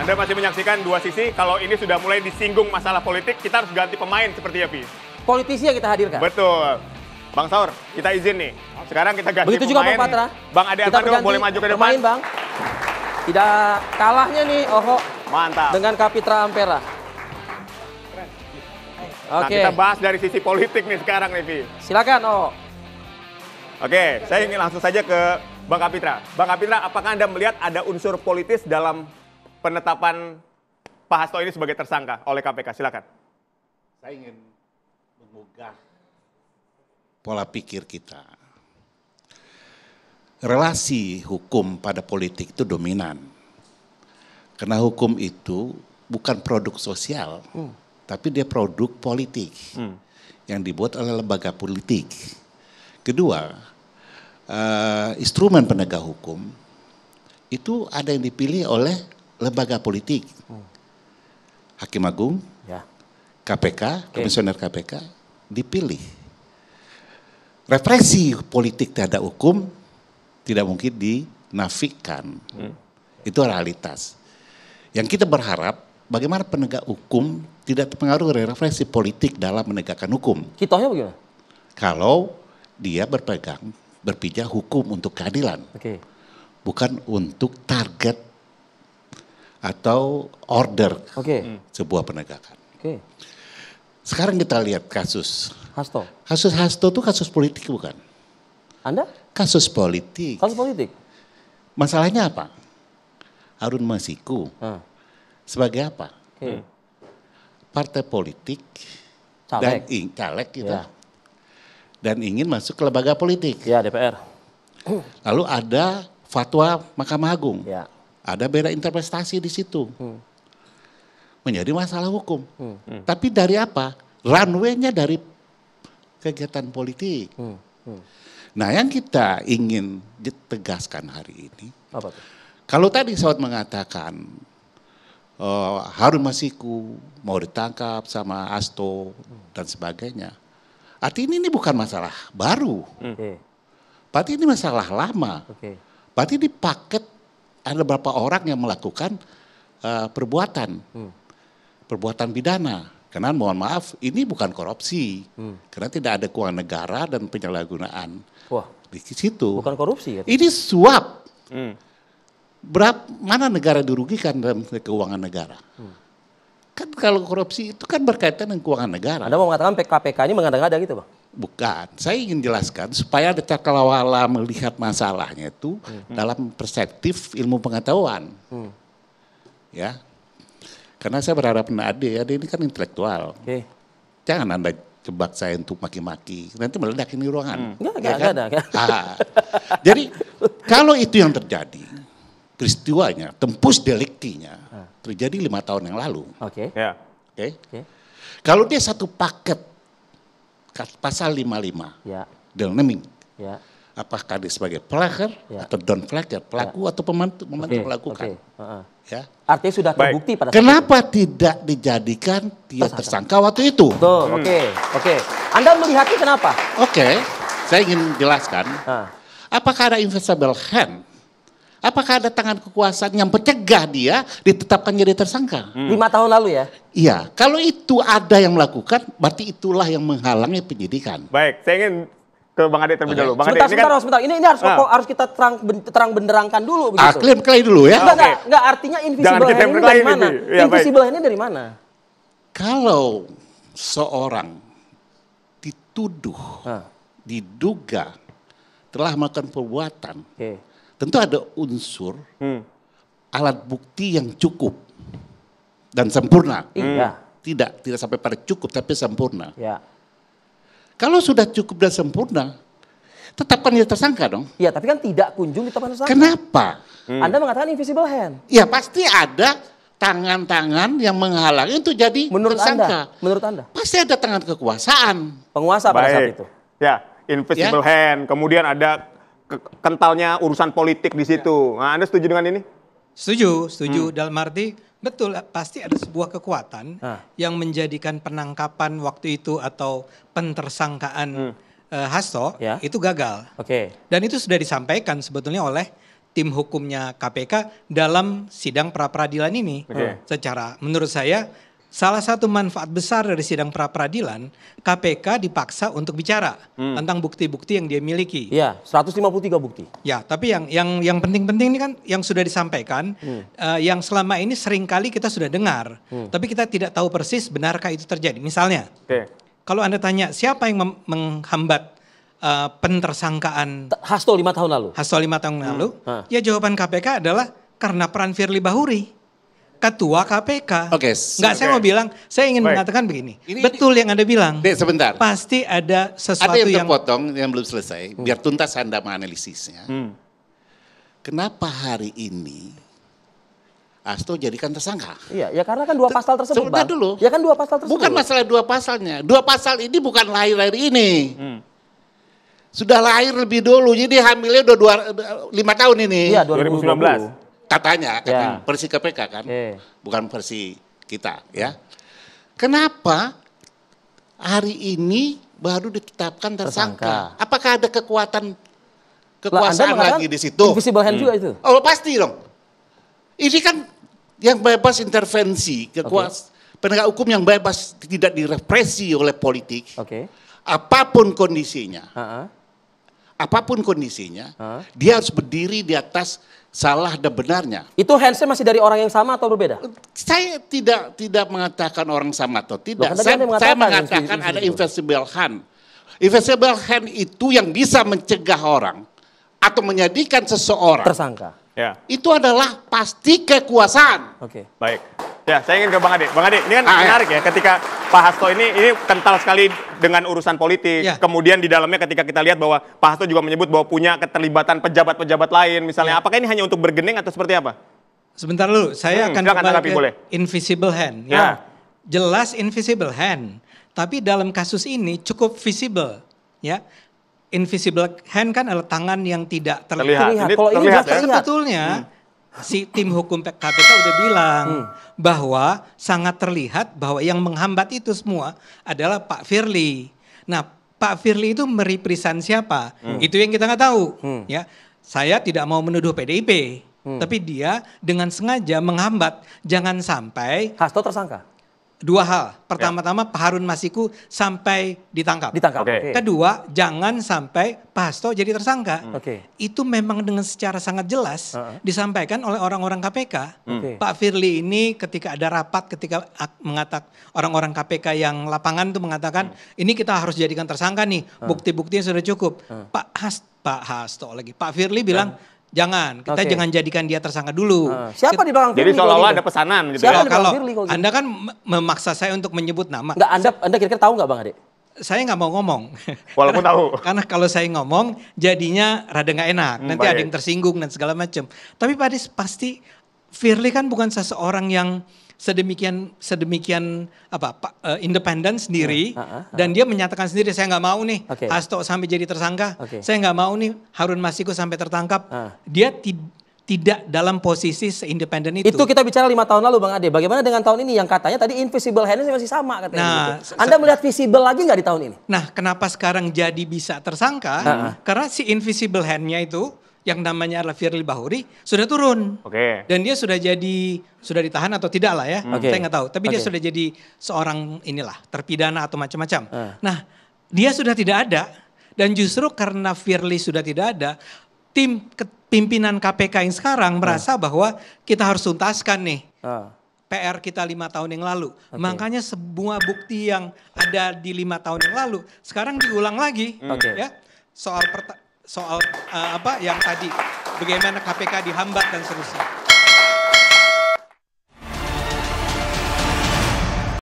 Anda masih menyaksikan dua sisi. Kalau ini sudah mulai disinggung masalah politik, kita harus ganti pemain seperti ya, Pi. Politisi yang kita hadirkan. Betul. Bang Saur, kita izin nih. Sekarang kita ganti Begitu pemain. juga Bang Patra. Bang Ade Kita Armando boleh maju ke depan. pemain, Bang. Tidak kalahnya nih Oho Mantap. dengan Kapitra Ampera. Nah, Oke, kita bahas dari sisi politik nih sekarang nih, Pi. silakan Oh. Oke, saya ingin langsung saja ke Bang Kapitra. Bang Kapitra, apakah Anda melihat ada unsur politis dalam penetapan Pak Hasto ini sebagai tersangka oleh KPK? Silakan. Saya ingin mengubah pola pikir kita. Relasi hukum pada politik itu dominan. Karena hukum itu bukan produk sosial, tapi dia produk politik yang dibuat oleh lembaga politik. Kedua, instrumen penegak hukum itu ada yang dipilih oleh lembaga politik. Hakim Agung, Ya. KPK, Komisioner KPK dipilih. Represi politik terhadap hukum tidak mungkin dinafikan. Itu realitas. Yang kita berharap bagaimana penegak hukum tidak terpengaruh oleh represi politik dalam menegakkan hukum. Kitohnya bagaimana? Kalau dia berpijak hukum untuk keadilan. Oke. Bukan untuk target atau order sebuah penegakan. Oke. Sekarang kita lihat kasus. Hasto. Kasus Hasto itu kasus politik bukan? Anda? Kasus politik. Kasus politik? Masalahnya apa? Harun Masiku sebagai apa? Partai politik Caleg. dan caleg gitu. Ya. Dan ingin masuk ke lembaga politik. Ya, DPR. Lalu ada fatwa Mahkamah Agung. Ya. Ada beda interpretasi di situ. Menjadi masalah hukum. Tapi dari apa? Runway-nya dari kegiatan politik. Nah, yang kita ingin ditegaskan hari ini, Apa tuh? kalau tadi sahabat mengatakan Harun Masiku mau ditangkap sama Hasto dan sebagainya, artinya ini bukan masalah baru. Oke. Berarti ini masalah lama. Oke. Berarti di paket ada beberapa orang yang melakukan perbuatan pidana. Karena mohon maaf, ini bukan korupsi. Karena tidak ada keuangan negara dan penyalahgunaan. Wah, Di situ. bukan korupsi kan? Ini suap. Mana negara dirugikan dalam keuangan negara? Kan kalau korupsi itu kan berkaitan dengan keuangan negara. Anda mau mengatakan KPK ini mengada-ngada gitu, Bang? Bukan. Saya ingin jelaskan supaya ada cakrawala melihat masalahnya itu dalam perspektif ilmu pengetahuan. Ya. Karena saya berharap Ade ini kan intelektual. Oke. Jangan Anda jebak saya untuk maki-maki. Nanti meledak ini ruangan. Enggak ada. Jadi kalau itu yang terjadi, peristiwanya, tempus deliktinya terjadi 5 tahun yang lalu. Oke. Ya. Oke. Kalau dia satu paket pasal 55, Ya. naming, Ya. apakah dia sebagai pelaku atau don pelaku atau pembantu melakukan. Ya. Artinya sudah terbukti pada saat Kenapa tidak dijadikan dia tersangka waktu itu? Betul, oke. Anda melihatnya kenapa? Oke, saya ingin jelaskan. Nah. Apakah ada invisible hand? Apakah ada tangan kekuasaan yang mencegah dia ditetapkan jadi tersangka? 5 tahun lalu ya? Iya, kalau itu ada yang melakukan, berarti itulah yang menghalangi penyidikan. Baik, saya ingin ke Bang Ade terlebih dahulu. Bang Ade, Sebentar. Ini harus kita terang benderangkan dulu begitu. Klaim dulu ya. Enggak, artinya invisible hand ini dari mana? Invisible hand ini dari mana? Kalau seorang dituduh, diduga telah melakukan perbuatan, tentu ada unsur alat bukti yang cukup dan sempurna. Iya. Tidak sampai pada cukup, tapi sempurna. Ya. Kalau sudah cukup dan sempurna, tetapkan dia tersangka dong. Iya, tapi kan tidak kunjung ditetapkan tersangka. Kenapa? Anda mengatakan invisible hand. Ya pasti ada tangan-tangan yang menghalangi untuk jadi tersangka. Menurut Anda? Pasti ada tangan kekuasaan. Penguasa pada saat itu. Ya, invisible hand. Kemudian ada kentalnya urusan politik di situ. Nah, Anda setuju dengan ini? Setuju. Dalam arti betul, pasti ada sebuah kekuatan yang menjadikan penangkapan waktu itu atau pentersangkaan Hasto itu gagal. Oke. Dan itu sudah disampaikan sebetulnya oleh tim hukumnya KPK dalam sidang pra-peradilan ini. Secara menurut saya salah satu manfaat besar dari sidang pra-peradilan, KPK dipaksa untuk bicara tentang bukti-bukti yang dia miliki. Iya, 153 bukti. Ya, tapi yang penting-penting ini kan yang sudah disampaikan, yang selama ini seringkali kita sudah dengar, tapi kita tidak tahu persis benarkah itu terjadi. Misalnya, kalau Anda tanya siapa yang menghambat pentersangkaan Hasto 5 tahun lalu. Hasto 5 tahun lalu, ya jawaban KPK adalah karena peran Firly Bahuri, Ketua KPK. Nggak, saya mau bilang, saya ingin mengatakan begini. Betul yang Anda bilang. Sebentar. Pasti ada sesuatu ada yang terpotong yang belum selesai. Biar tuntas Anda menganalisisnya. Kenapa hari ini Hasto jadikan tersangka? Iya, ya karena kan 2 pasal tersebut, Bang. Dulu. Ya kan 2 pasal tersebut. Bukan masalah 2 pasalnya. 2 pasal ini bukan lahir-lahir ini. Sudah lahir lebih dulu. Jadi hamilnya udah 5 tahun ini. Iya, 2019. Katanya versi KPK kan. Bukan versi kita ya. Kenapa hari ini baru ditetapkan tersangka? Apakah ada kekuasaan lagi di situ? Invisible hand juga itu. Oh pasti dong. Ini kan yang bebas intervensi, penegak hukum yang bebas tidak direpresi oleh politik. Apapun kondisinya. Apapun kondisinya, dia harus berdiri di atas salah dan benarnya. Itu handsnya masih dari orang yang sama atau berbeda? Saya tidak mengatakan orang sama atau tidak. Loh, saya mengatakan ada invisible hand. Invisible hand itu yang bisa mencegah orang atau menjadikan seseorang tersangka. Ya. Itu adalah pasti kekuasaan. Baik. Ya, saya ingin ke Bang Ade. Bang Ade, ini kan menarik ya ketika Pak Hasto ini kental sekali dengan urusan politik. Kemudian di dalamnya ketika kita lihat bahwa Pak Hasto juga menyebut bahwa punya keterlibatan pejabat-pejabat lain misalnya. Apakah ini hanya untuk bergening atau seperti apa? Sebentar dulu, saya akan kembali ke invisible hand. Ya. Jelas invisible hand, tapi dalam kasus ini cukup visible, ya. Invisible hand kan adalah tangan yang tidak terlihat. Kalau ini terlihat, sebetulnya si tim hukum KPK udah bilang bahwa sangat terlihat bahwa yang menghambat itu semua adalah Pak Firly. Nah, Pak Firly itu merepresent siapa? Itu yang kita nggak tahu. Ya, saya tidak mau menuduh PDIP, tapi dia dengan sengaja menghambat jangan sampai Hasto tersangka. 2 hal. Pertama-tama Pak Harun Masiku sampai ditangkap. Kedua, jangan sampai Pak Hasto jadi tersangka. Itu memang dengan secara sangat jelas disampaikan oleh orang-orang KPK. Pak Firly ini ketika ada rapat, ketika mengatakan orang-orang KPK yang lapangan itu mengatakan ini kita harus jadikan tersangka nih, bukti-buktinya sudah cukup. Pak Firly bilang jangan, kita jangan jadikan dia tersangka dulu. Siapa di belakang Jadi Firly? seolah-olah ada pesanan gitu. Kalau Anda kan memaksa saya untuk menyebut nama. Enggak, Anda kira-kira tahu nggak Bang Ade? Saya nggak mau ngomong. Walaupun tahu. Karena kalau saya ngomong jadinya rada nggak enak. Nanti ada yang tersinggung dan segala macam. Tapi pasti Firly kan bukan seseorang yang sedemikian independen sendiri dan dia menyatakan sendiri saya nggak mau nih Hasto sampai jadi tersangka, saya nggak mau nih Harun Masiku sampai tertangkap. Dia tidak dalam posisi seindependen itu. Itu kita bicara 5 tahun lalu Bang Ade. Bagaimana dengan tahun ini yang katanya tadi invisible hand-nya masih sama katanya. Nah, gitu. Anda melihat visible lagi nggak di tahun ini? Nah, kenapa sekarang jadi bisa tersangka? Karena si invisible hand-nya itu yang namanya adalah Firly Bahuri sudah turun. Dan dia sudah ditahan atau tidak lah ya. Saya nggak tahu. Tapi dia sudah jadi seorang terpidana atau macam-macam. Nah, dia sudah tidak ada. Dan justru karena Firly sudah tidak ada, tim pimpinan KPK yang sekarang merasa bahwa kita harus tuntaskan nih PR kita 5 tahun yang lalu. Makanya semua bukti yang ada di 5 tahun yang lalu sekarang diulang lagi. Ya, soal yang tadi bagaimana KPK dihambat dan seterusnya.